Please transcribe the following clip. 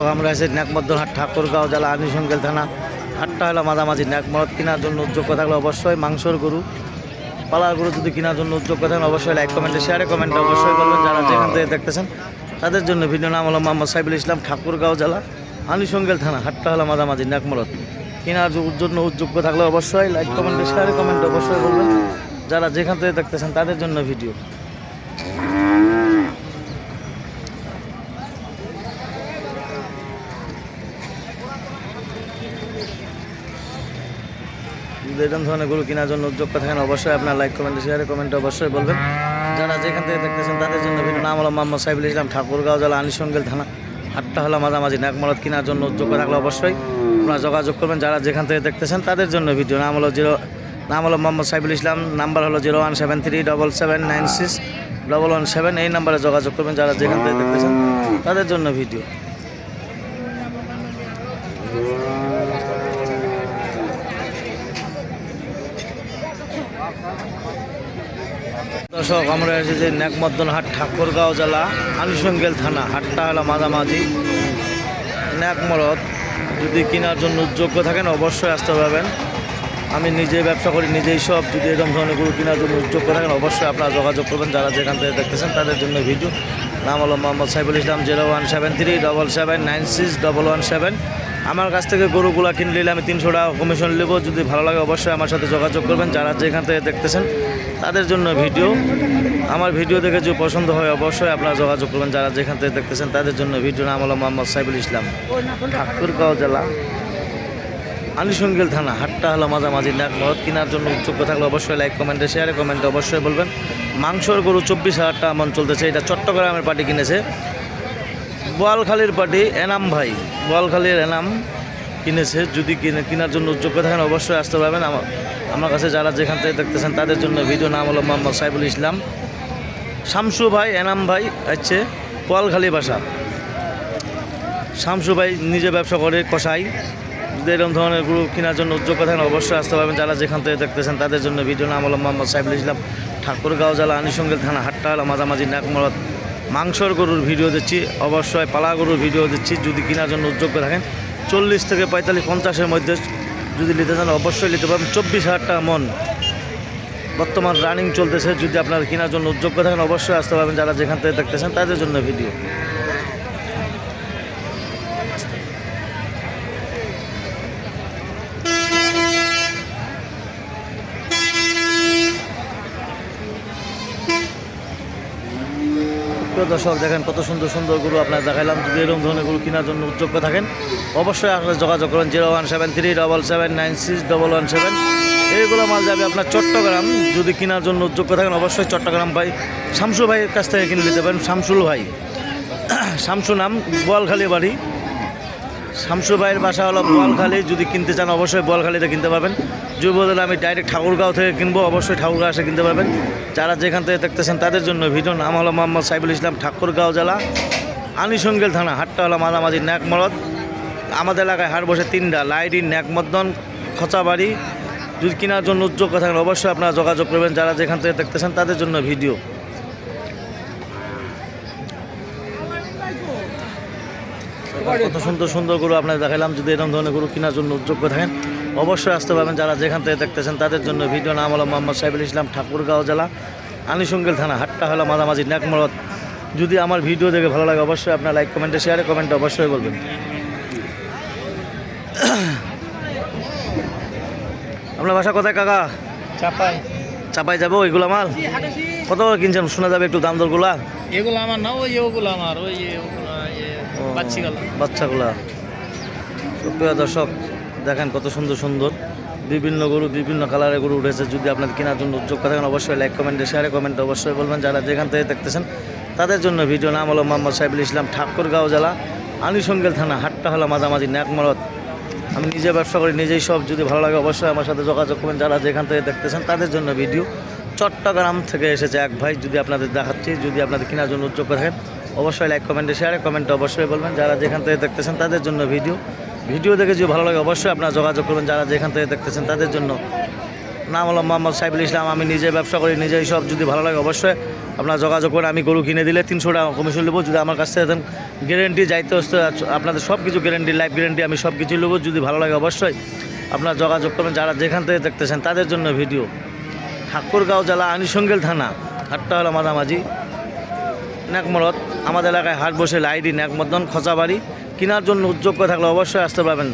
আমরা আছি নেকমদ্দরহাট ঠাকুরগাঁও জেলা আনিশঙ্গেল থানা। হাটটা হলো মাঝামাঝি। নেকমরদ কেনার জন্য যোগ্য থাকলে অবশ্যই মাংসর গরু, পালার গরু যদি কেনার জন্য যোগ্য থাকলে অবশ্যই লাইক কমেন্টে শেয়ারে কমেন্টে অবশ্যই বলবেন। যারা যেখান থেকে দেখতেছেন তাদের জন্য ভিডিও। নাম হলো মোহাম্মদ সাইফুল ইসলাম, ঠাকুরগাঁও জেলা আনিশঙ্গেল থানা। হাটটা হলো মাঝামাঝি নেকমরদ। কেনার জন্য যোগ্য থাকলে অবশ্যই লাইক কমেন্টে শেয়ারে কমেন্টে অবশ্যই বলবেন। যারা যেখান থেকে দেখতেছেন তাদের জন্য ভিডিও। এরকম ধরনের গরু কেনার জন্য যোগ্য থাকেন অবশ্যই আপনার লাইক কমেন্টে শেয়ারে কমেন্টে অবশ্যই বলবেন। যারা যেখান থেকে দেখতেছেন তাদের জন্য ভিডিও। নাম হলো মোহাম্মদ সাইফুল ইসলাম, ঠাকুরগাঁও জেলা আনিশঙ্গেল থানা। হাটটা হলো মাঝামাঝি। নেকমরদ কেনার জন্য যোগ্য থাকলে অবশ্যই আপনারা যোগাযোগ করবেন। যারা যেখান থেকে দেখতেছেন তাদের জন্য ভিডিও। নাম হলো মোহাম্মদ সাইফুল ইসলাম। নাম্বার হলো 01737776117। এই নাম্বারে যোগাযোগ করবেন। যারা যেখান থেকে দেখতেছেন তাদের জন্য ভিডিও। দর্শক, আমরা এসেছি নেকমদ্দরহাট ঠাকুরগাঁও জেলা আনিশঙ্গেল থানা। হাটটা হলো মাঝামাঝি নেকমরদ। যদি কেনার জন্য যোগ্য থাকেন অবশ্যই আসতে পারবেন। আমি নিজে ব্যবসা করি, নিজেই সব। যদি এরকম ধরনের গরু কেনার জন্য যোগ্য থাকেন অবশ্যই আপনারা যোগাযোগ করবেন। যারা যেখান থেকে দেখতেছেন তাদের জন্য ভিডিও। নাম হলো মোহাম্মদ সাইফুল ইসলাম। 01737776117। আমার কাছ থেকে গরুগুলা কিনলে আমি 300 টাকা কমিশন নেব। যদি ভালো লাগে অবশ্যই আমার সাথে যোগাযোগ করবেন। যারা যেখান থেকে দেখতেছেন তাদের জন্য ভিডিও। আমার ভিডিও দেখে যদি পছন্দ হয় অবশ্যই আপনারা যোগাযোগ করবেন। যারা যেখান থেকে দেখতেছেন তাদের জন্য ভিডিও। নাম হলো মোহাম্মদ সাইফুল ইসলাম, ঠাকুরগাঁও জেলা আনিশঙ্গেল থানা। হাটটা হলো মাঝামাঝি নেকমরদ। কেনার জন্য যোগ্য থাকলে অবশ্যই লাইক কমেন্টে শেয়ারে কমেন্টে অবশ্যই বলবেন। মাংসর গরু 24,000 টাকা মন চলতেছে। এটা চট্টগ্রামের পার্টি কিনেছে, বোয়ালখালীর পার্টি এনাম ভাই। বোয়ালখালীর এনাম কিনেছে। যদি কেনার জন্য যোগ্য থাকেন অবশ্যই আসতে পারবেন আমার কাছে। যারা যেখান থেকে দেখতেছেন তাদের জন্য ভিডিও। নাম হলো মোহাম্মদ সাইফুল ইসলাম। শামসু ভাই, এনাম ভাই হচ্ছে বোয়ালখালী বাসা। শামসু ভাই নিজে ব্যবসা করে, কষাই। যদি এরকম ধরনের গরু কেনার জন্য যোগ্য থাকেন অবশ্যই আসতে পারবেন। যারা যেখান থেকে দেখতেছেন তাদের জন্য ভিডিও। নাম হলো মোহাম্মদ সাইফুল ইসলাম, ঠাকুরগাঁও জেলা আনিশঙ্গেল থানা। হাটটা হলো মাঝামাঝি নেকমরদ। মাংসর গরুর ভিডিও দিচ্ছি, অবশ্যই পালা গরুর ভিডিও দিচ্ছি। যদি কেনার জন্য যোগ্য থাকেন 40 থেকে 45-50-এর মধ্যে যদি নিতে চান অবশ্যই নিতে পারবেন। 24,000 টাকা মন বর্তমান রানিং চলতেছে। যদি আপনার কেনার জন্য যোগ্য থাকেন অবশ্যই আসতে পারবেন। যারা যেখান থেকে দেখতেছেন তাদের জন্য ভিডিও। দর্শক, দেখেন কত সুন্দর সুন্দর গরু আপনার দেখাইলাম। যদি এরকম ধরনের গরু কেনার জন্য যোগ্য থাকেন অবশ্যই আপনারা যোগাযোগ করেন। 01737776117। এইগুলো মাল যাবে আপনার চট্টগ্রাম। যদি কেনার জন্য যোগ্য থাকেন অবশ্যই চট্টগ্রাম ভাই শামসু ভাইয়ের কাছ থেকে কিনে নিতে পারেন। শামসুল ভাই, শামসু নাম, বোয়ালখালী বাড়ি। শামসু ভাইয়ের বাসা হলো বোয়ালখালী। যদি কিনতে চান অবশ্যই বোয়ালখালীতে কিনতে পারবেন। যদি বলেন আমি ডাইরেক্ট ঠাকুরগাঁও থেকে কিনবো অবশ্যই ঠাকুরগাঁও এসে কিনতে পারবেন। যারা যেখান থেকে দেখতেছেন তাদের জন্য ভিডিও। নাম হলো মোহাম্মদ সাইফুল ইসলাম, ঠাকুরগাঁও জেলা আনিশঙ্গেল থানা। হাটটা হলো মাঝামাঝি নেকমরদ। আমাদের এলাকায় হাট বসে 3টা: লাইডি, নেকমদ্দন, খচাবাড়ি। যদি কেনার জন্য যোগ্য থাকেন অবশ্যই আপনারা যোগাযোগ করবেন। যারা যেখান থেকে দেখতেছেন তাদের জন্য ভিডিও। কত সুন্দর সুন্দর গরু আপনার দেখালাম। যদি এরকম ধরনের গরু কেনার জন্য যোগ্য থাকেন অবশ্যই আসতে পারবেন। যারা যেখান থেকে দেখতেছেন তাদের জন্য ভিডিও। নাম হলো মোহাম্মদ সাইফুল ইসলাম, ঠাকুরগাঁও জেলা আনিশঙ্গেল থানা। হাটটা হলো মাঝামাঝি নেকমরদ। যদি আমার ভিডিও দেখে ভালো লাগে অবশ্যই আপনার লাইক কমেন্টে শেয়ারে কমেন্টে অবশ্যই বলবেন। আপনার বাসা কোথায় কাকা? চাপাই। চাপাই যাবো। ওইগুলো মাল কত করে কিনছেন শোনা যাবে একটু দাম দরগুলা? এগুলো আমার না, ওগুলো আমার, বাচ্চাগুলা। প্রিয় দর্শক, দেখেন কত সুন্দর সুন্দর বিভিন্ন গরু, বিভিন্ন কালারের গরু উঠেছে। যদি আপনার কেনার জন্য যোগ্য থাকেন অবশ্যই লাইক কমেন্টে শেয়ারে কমেন্টে অবশ্যই বলবেন। যারা যেখান থেকে দেখতেছেন তাদের জন্য ভিডিও। নাম হলো মোহাম্মদ সাইফুল ইসলাম, ঠাকুরগাঁও জেলা আনিশঙ্গেল থানা। হাটটা হলো মাঝামাঝি নেকমরদ। আমি নিজে ব্যবসা করি, নিজেই সব। যদি ভালো লাগে অবশ্যই আমার সাথে যোগাযোগ করবেন। যারা যেখান থেকে দেখতেছেন তাদের জন্য ভিডিও। চট্টগ্রাম থেকে এসেছে এক ভাই। যদি আপনাদের দেখাচ্ছি, যদি আপনাদের কেনার জন্য যোগ্য থাকেন অবশ্যই লাইক কমেন্টে শেয়ারে কমেন্টে অবশ্যই বলবেন। যারা যেখান থেকে দেখতেছেন তাদের জন্য ভিডিও। ভিডিও দেখে যদি ভালো লাগে অবশ্যই আপনারা যোগাযোগ করবেন। যারা যেখান থেকে দেখতেছেন তাদের জন্য নাম হলো মোহাম্মদ সাইফুল ইসলাম। আমি নিজে ব্যবসা করি, নিজেই সব। যদি ভালো লাগে অবশ্যই আপনার যোগাযোগ করে, আমি গরু কিনে দিলে 300 টাকা কমিশন নেবো। যদি আমার কাছ থেকে দেন গ্যারেন্টি যাইতে আসতে আপনাদের সব কিছু গ্যারেন্টি, লাইফ গ্যারেন্টি আমি সব কিছু নেবো। যদি ভালো লাগে অবশ্যই আপনার যোগাযোগ করবেন। যারা যেখান থেকে দেখতেছেন তাদের জন্য ভিডিও। ঠাকুরগাঁও জেলা আনিসঙ্গেল থানা, হাটটা হলো মাঝামাঝি ন্যাকমরদ। আমাদের এলাকায় হাট বসে আইডি ন্যাকমদন খোঁচাবাড়ি। কেনার জন্য যোগ্য থাকলে অবশ্যই আসতে পারবেন।